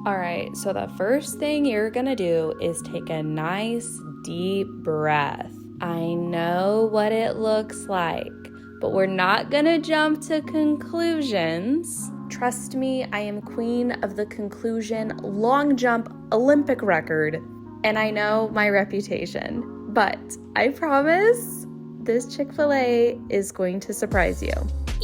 All right, so the first thing you're gonna do is take a nice deep breath. I know what it looks like, but we're not gonna jump to conclusions. Trust me, I am queen of the conclusion long jump Olympic record, and I know my reputation, but I promise this Chick-fil-A is going to surprise you.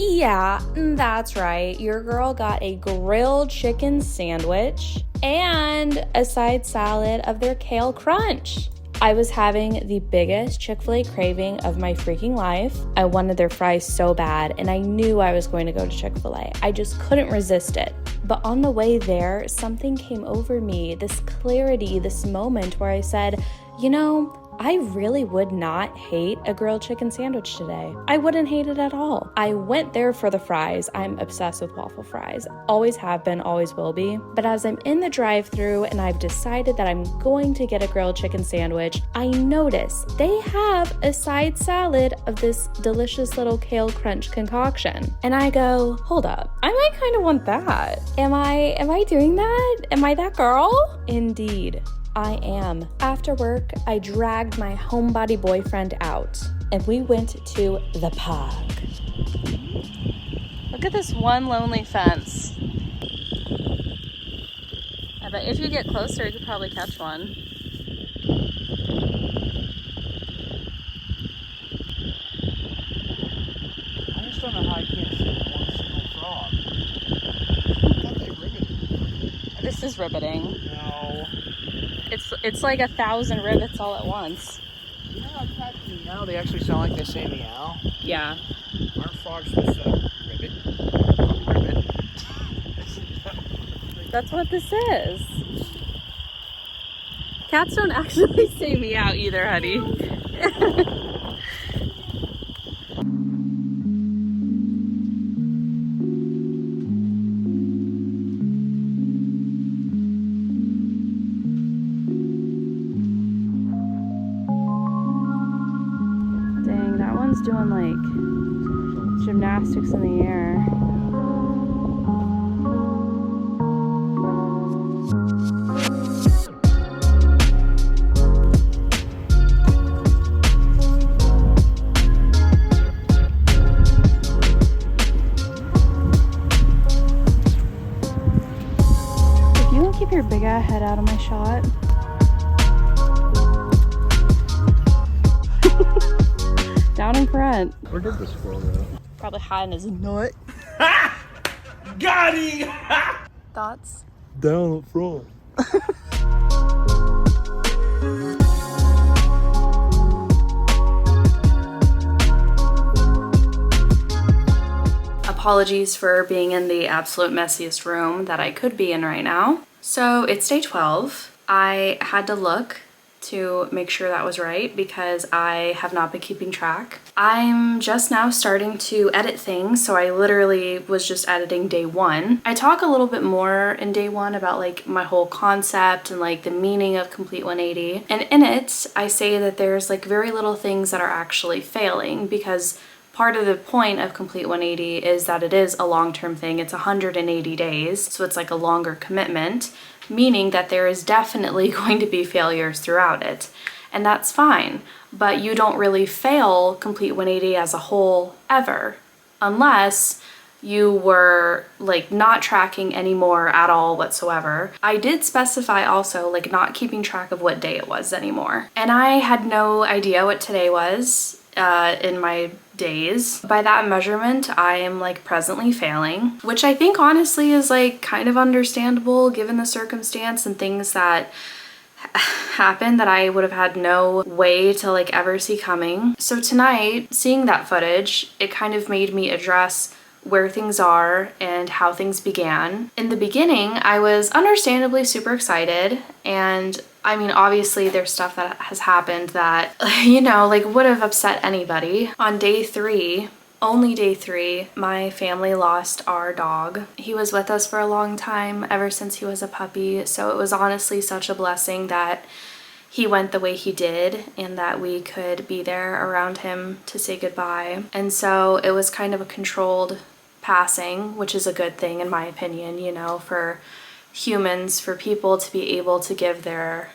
Yeah, that's right. Your girl got a grilled chicken sandwich and a side salad of their kale crunch. I was having the biggest Chick-fil-A craving of my freaking life. I wanted their fries so bad, and I knew I was going to go to Chick-fil-A. I just couldn't resist it. But on the way there, something came over me, this clarity, this moment where I said, you know, I really would not hate a grilled chicken sandwich today. I wouldn't hate it at all. I went there for the fries. I'm obsessed with waffle fries. Always have been, always will be. But as I'm in the drive-thru and I've decided that I'm going to get a grilled chicken sandwich, I notice they have a side salad of this delicious little kale crunch concoction. And I go, hold up, I might kind of want that. Am I doing that? Am I that girl? Indeed. I am. After work, I dragged my homebody boyfriend out and we went to the park. Look at this one lonely fence. I bet if you get closer, you could probably catch one. I just don't know how I can't see one single frog. I thought they riveted. This is riveting. No. It's like 1,000 rivets all at once. You know how cats meow? They actually sound like they say meow. Yeah. Aren't frogs supposed to rivet? Rivet. That's what this is. Cats don't actually say meow either, honey. Doing like gymnastics in the air. If you don't keep your big ass head out of my shot. Down in front. Where did the squirrel go? Probably hiding his nut. Got him! Thoughts? Down up front. Apologies for being in the absolute messiest room that I could be in right now. So it's day 12. I had to look to make sure that was right because I have not been keeping track. I'm just now starting to edit things, so I literally was just editing day 1. I talk a little bit more in day 1 about like my whole concept and like the meaning of Complete 180. And in it, I say that there's like very little things that are actually failing because part of the point of Complete 180 is that it is a long-term thing. It's 180 days, so it's like a longer commitment, meaning that there is definitely going to be failures throughout it. And that's fine, but you don't really fail Complete 180 as a whole ever, unless you were like not tracking anymore at all whatsoever. I did specify also like not keeping track of what day it was anymore. And I had no idea what today was in my days. By that measurement, I am like presently failing, which I think honestly is like kind of understandable given the circumstance and things that happened that I would have had no way to like ever see coming. So tonight, seeing that footage, it kind of made me address where things are and how things began. In the beginning, I was understandably super excited, and I mean, obviously there's stuff that has happened that, you know, like would have upset anybody. On day 3, only day 3, my family lost our dog. He was with us for a long time, ever since he was a puppy, so it was honestly such a blessing that he went the way he did and that we could be there around him to say goodbye. And so it was kind of a controlled passing, which is a good thing in my opinion, you know, for humans, for people to be able to give their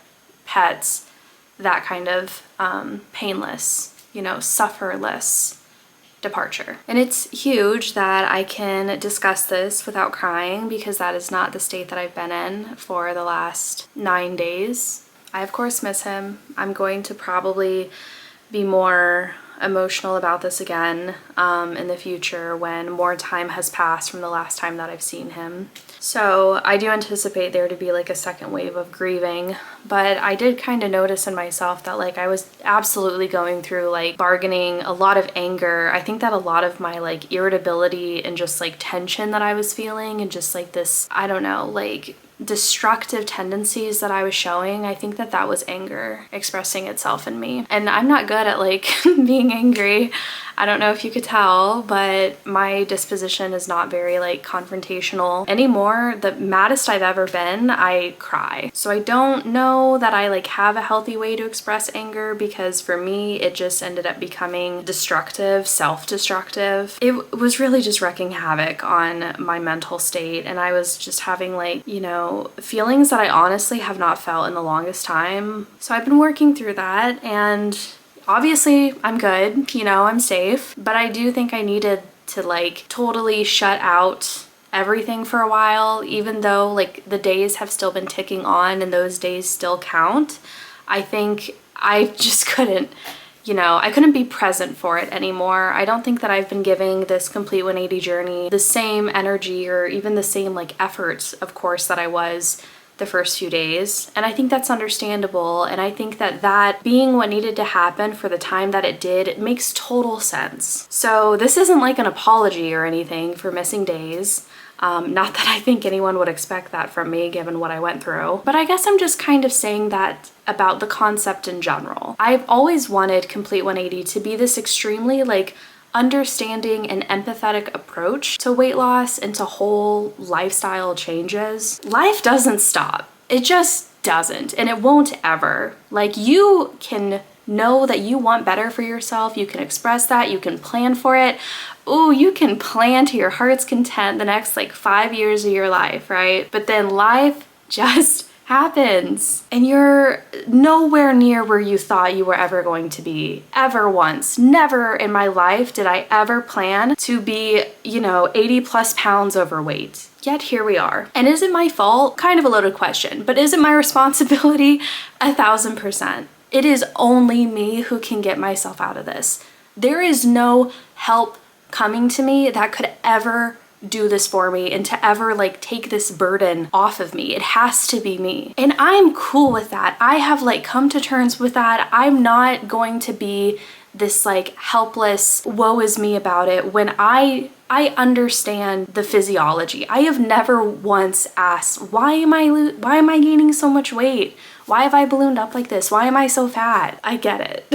pets that kind of painless, sufferless departure. And it's huge that I can discuss this without crying, because that is not the state that I've been in for the last 9 days. I of course miss him. I'm going to probably be more emotional about this again in the future when more time has passed from the last time that I've seen him. So I do anticipate there to be like a second wave of grieving, but I did kind of notice in myself that like I was absolutely going through like bargaining, a lot of anger. I think that a lot of my like irritability and just like tension that I was feeling, and just like this, I don't know, like destructive tendencies that I was showing, I think that that was anger expressing itself in me. And I'm not good at like being angry. I don't know if you could tell, but my disposition is not very like confrontational anymore. The maddest I've ever been, I cry. So I don't know that I like have a healthy way to express anger, because for me it just ended up becoming destructive, self-destructive. It was really just wreaking havoc on my mental state, and I was just having like, feelings that I honestly have not felt in the longest time. So I've been working through that, and obviously I'm good, I'm safe, but I do think I needed to like totally shut out everything for a while, even though like the days have still been ticking on and those days still count. I think I just couldn't, I couldn't be present for it anymore. I don't think that I've been giving this complete 180 journey the same energy or even the same like efforts, of course, that I was the first few days. And I think that's understandable. And I think that being what needed to happen for the time that it did, it makes total sense. So this isn't like an apology or anything for missing days. Not that I think anyone would expect that from me given what I went through, but I guess I'm just kind of saying that about the concept in general. I've always wanted Complete 180 to be this extremely like understanding and empathetic approach to weight loss and to whole lifestyle changes. Life doesn't stop. It just doesn't, and it won't ever. Like, you can know that you want better for yourself, you can express that, you can plan for it. Ooh, you can plan to your heart's content the next like 5 years of your life, right? But then life just happens and you're nowhere near where you thought you were ever going to be, ever once. Never in my life did I ever plan to be, 80 plus pounds overweight. Yet here we are. And is it my fault? Kind of a loaded question, but is it my responsibility? 1000%. It is only me who can get myself out of this. There is no help coming to me that could ever do this for me and to ever like take this burden off of me. It has to be me. And I'm cool with that. I have like come to terms with that. I'm not going to be this like helpless woe is me about it when I understand the physiology. I have never once asked, why am I gaining so much weight? Why have I ballooned up like this? Why am I so fat? I get it.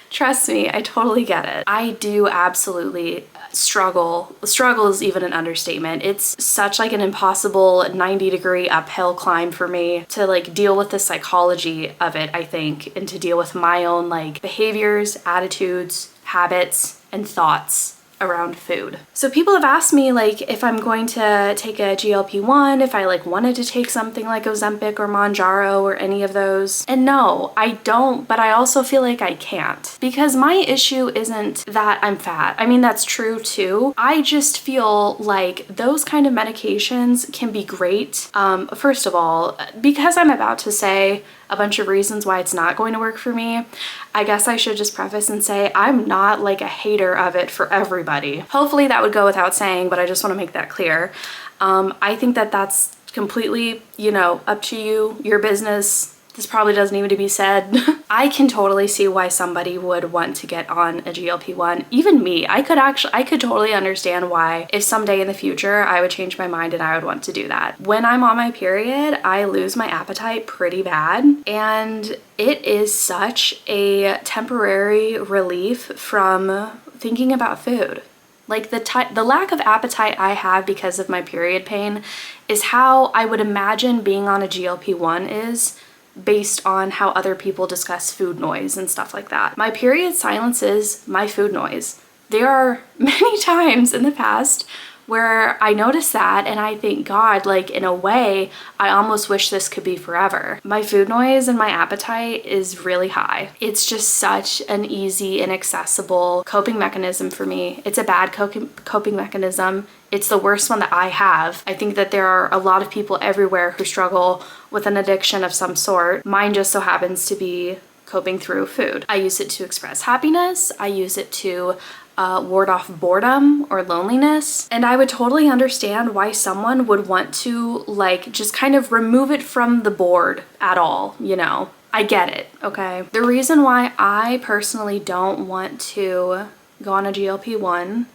Trust me, I totally get it. I do absolutely struggle. Struggle is even an understatement. It's such like an impossible 90-degree uphill climb for me to like deal with the psychology of it, I think, and to deal with my own like behaviors, attitudes, habits, and thoughts around food. So people have asked me like if I'm going to take a GLP-1, if I like wanted to take something like Ozempic or Mounjaro or any of those. And no, I don't, but I also feel like I can't, because my issue isn't that I'm fat. I mean, that's true too. I just feel like those kind of medications can be great. First of all, because I'm about to say a bunch of reasons why it's not going to work for me, I guess I should just preface and say I'm not like a hater of it for everybody. Hopefully that would go without saying, but I just want to make that clear. I think that that's completely, up to you, your business. This probably doesn't need to be said. I can totally see why somebody would want to get on a GLP-1. Even me, I could totally understand why if someday in the future I would change my mind and I would want to do that. When I'm on my period, I lose my appetite pretty bad, and it is such a temporary relief from thinking about food. Like the lack of appetite I have because of my period pain is how I would imagine being on a GLP-1 is, based on how other people discuss food noise and stuff like that. My period silences my food noise. There are many times in the past where I notice that and I think, God, like in a way, I almost wish this could be forever. My food noise and my appetite is really high. It's just such an easy and accessible coping mechanism for me. It's a bad coping mechanism. It's the worst one that I have. I think that there are a lot of people everywhere who struggle with an addiction of some sort. Mine just so happens to be coping through food. I use it to express happiness. I use it to ward off boredom or loneliness. And I would totally understand why someone would want to like just kind of remove it from the board at all, you know? I get it, okay? The reason why I personally don't want to go on a GLP-1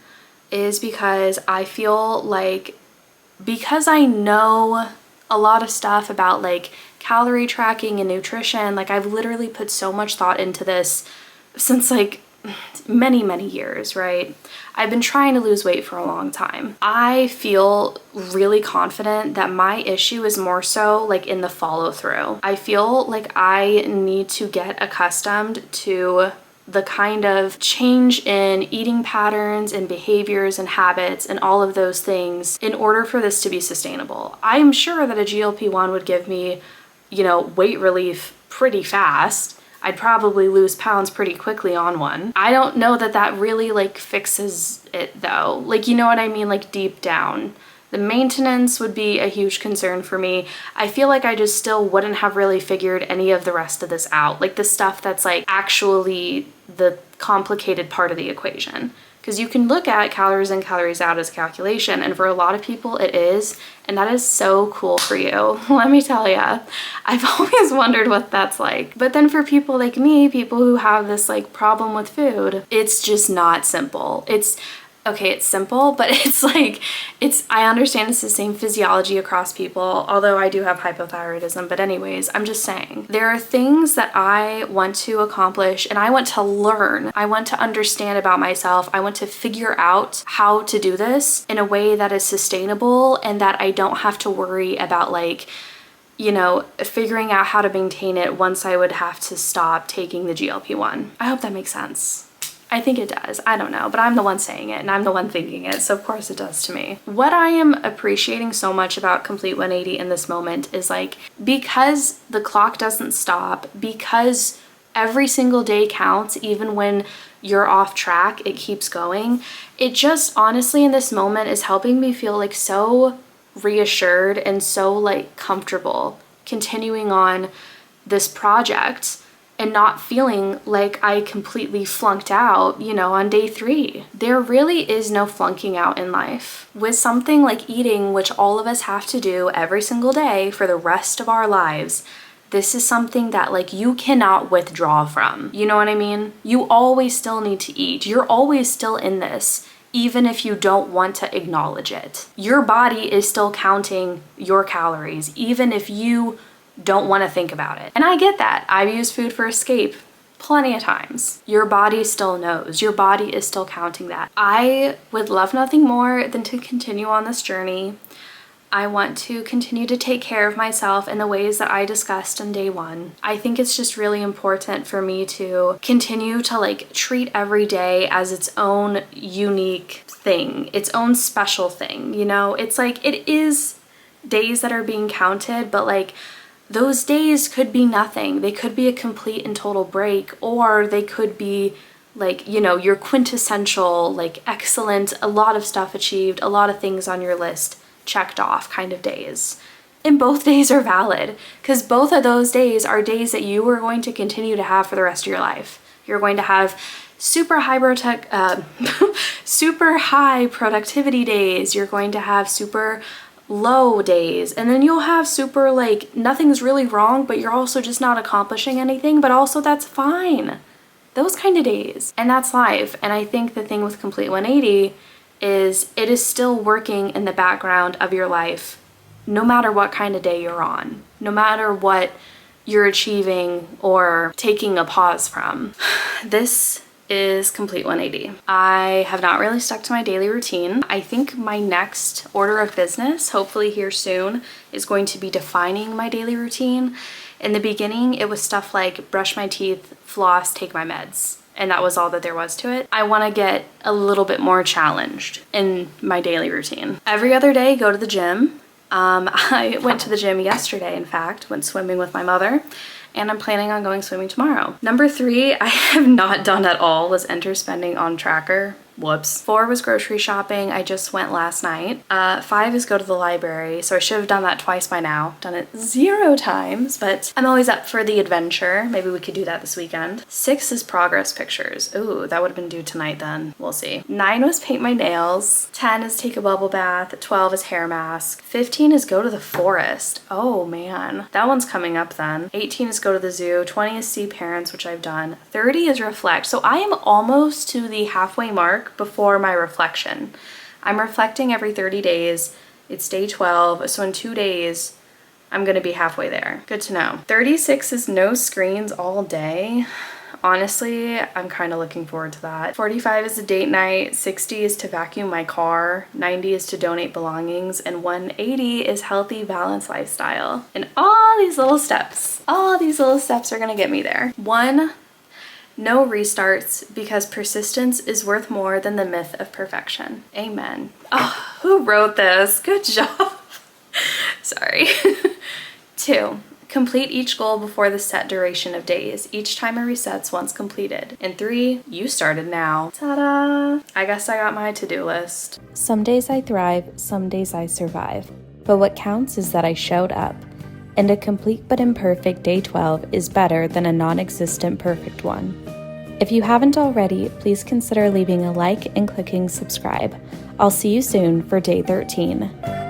is because I feel like, because I know a lot of stuff about like calorie tracking and nutrition, like I've literally put so much thought into this since like many years, right? I've been trying to lose weight for a long time. I feel really confident that my issue is more so like in the follow through. I feel like I need to get accustomed to the kind of change in eating patterns and behaviors and habits and all of those things in order for this to be sustainable. I'm sure that a GLP-1 would give me, you know, weight relief pretty fast. I'd probably lose pounds pretty quickly on one. I don't know that that really like fixes it though. Like, you know what I mean? Like deep down. The maintenance would be a huge concern for me. I feel like I just still wouldn't have really figured any of the rest of this out. Like the stuff that's like actually the complicated part of the equation. Because you can look at calories in, calories out as calculation, and for a lot of people it is, and that is so cool for you. Let me tell ya, I've always wondered what that's like. But then for people like me, people who have this like problem with food, it's just not simple. It's simple, but it's like, I understand it's the same physiology across people, although I do have hypothyroidism, but anyways, I'm just saying. There are things that I want to accomplish and I want to learn. I want to understand about myself. I want to figure out how to do this in a way that is sustainable and that I don't have to worry about like, you know, figuring out how to maintain it once I would have to stop taking the GLP-1. I hope that makes sense. I think it does. I don't know, but I'm the one saying it and I'm the one thinking it, so of course it does to me. What I am appreciating so much about Complete 180 in this moment is like, because the clock doesn't stop, because every single day counts, even when you're off track, it keeps going. It just honestly in this moment is helping me feel like so reassured and so like comfortable continuing on this project and not feeling like I completely flunked out, you know, on day 3. There really is no flunking out in life. With something like eating, which all of us have to do every single day for the rest of our lives, this is something that like you cannot withdraw from. You know what I mean? You always still need to eat. You're always still in this, even if you don't want to acknowledge it. Your body is still counting your calories, even if you don't want to think about it. And I get that. I've used food for escape plenty of times. Your body still knows. Your body is still counting that. I would love nothing more than to continue on this journey. I want to continue to take care of myself in the ways that I discussed in day 1. I think it's just really important for me to continue to like treat every day as its own unique thing, its own special thing, you know? It's like, it is days that are being counted, but like those days could be nothing. They could be a complete and total break, or they could be like, you know, your quintessential, like excellent, a lot of stuff achieved, a lot of things on your list checked off kind of days. And both days are valid because both of those days are days that you are going to continue to have for the rest of your life. You're going to have super high productivity days. You're going to have super low days, and then you'll have super like nothing's really wrong, but you're also just not accomplishing anything, but also that's fine. Those kind of days. And that's life. And I think the thing with Complete 180 is it is still working in the background of your life no matter what kind of day you're on, no matter what you're achieving or taking a pause from. This is Complete 180. I have not really stuck to my daily routine. I think my next order of business, hopefully here soon, is going to be defining my daily routine. In the beginning, it was stuff like brush my teeth, floss, take my meds. and that was all that there was to it. I want to get a little bit more challenged in my daily routine. Every other day, go to the gym. I went to the gym yesterday, in fact, went swimming with my mother, and I'm planning on going swimming tomorrow. Number 3, I have not done at all, was enter spending on tracker. Whoops. 4 was grocery shopping. I just went last night. 5 is go to the library. So I should have done that twice by now. Done it 0 times, but I'm always up for the adventure. Maybe we could do that this weekend. 6 is progress pictures. Ooh, that would have been due tonight then. We'll see. 9 was paint my nails. 10 is take a bubble bath. 12 is hair mask. 15 is go to the forest. Oh man, that one's coming up then. 18 is go to the zoo. 20 is see parents, which I've done. 30 is reflect. So I am almost to the halfway mark before my reflection. I'm reflecting every 30 days. It's day 12, so in 2 days, I'm gonna be halfway there. Good to know. 36 is no screens all day. Honestly, I'm kind of looking forward to that. 45 is a date night, 60 is to vacuum my car, 90 is to donate belongings, and 180 is healthy, balanced lifestyle. And all these little steps are gonna get me there. 1, no restarts, because persistence is worth more than the myth of perfection. Amen. Oh, who wrote this? Good job. Sorry. 2, complete each goal before the set duration of days. Each timer resets once completed. And 3, you started now. Ta-da! I guess I got my to-do list. Some days I thrive, some days I survive. But what counts is that I showed up. And a complete but imperfect day 12 is better than a non-existent perfect one. If you haven't already, please consider leaving a like and clicking subscribe. I'll see you soon for day 13.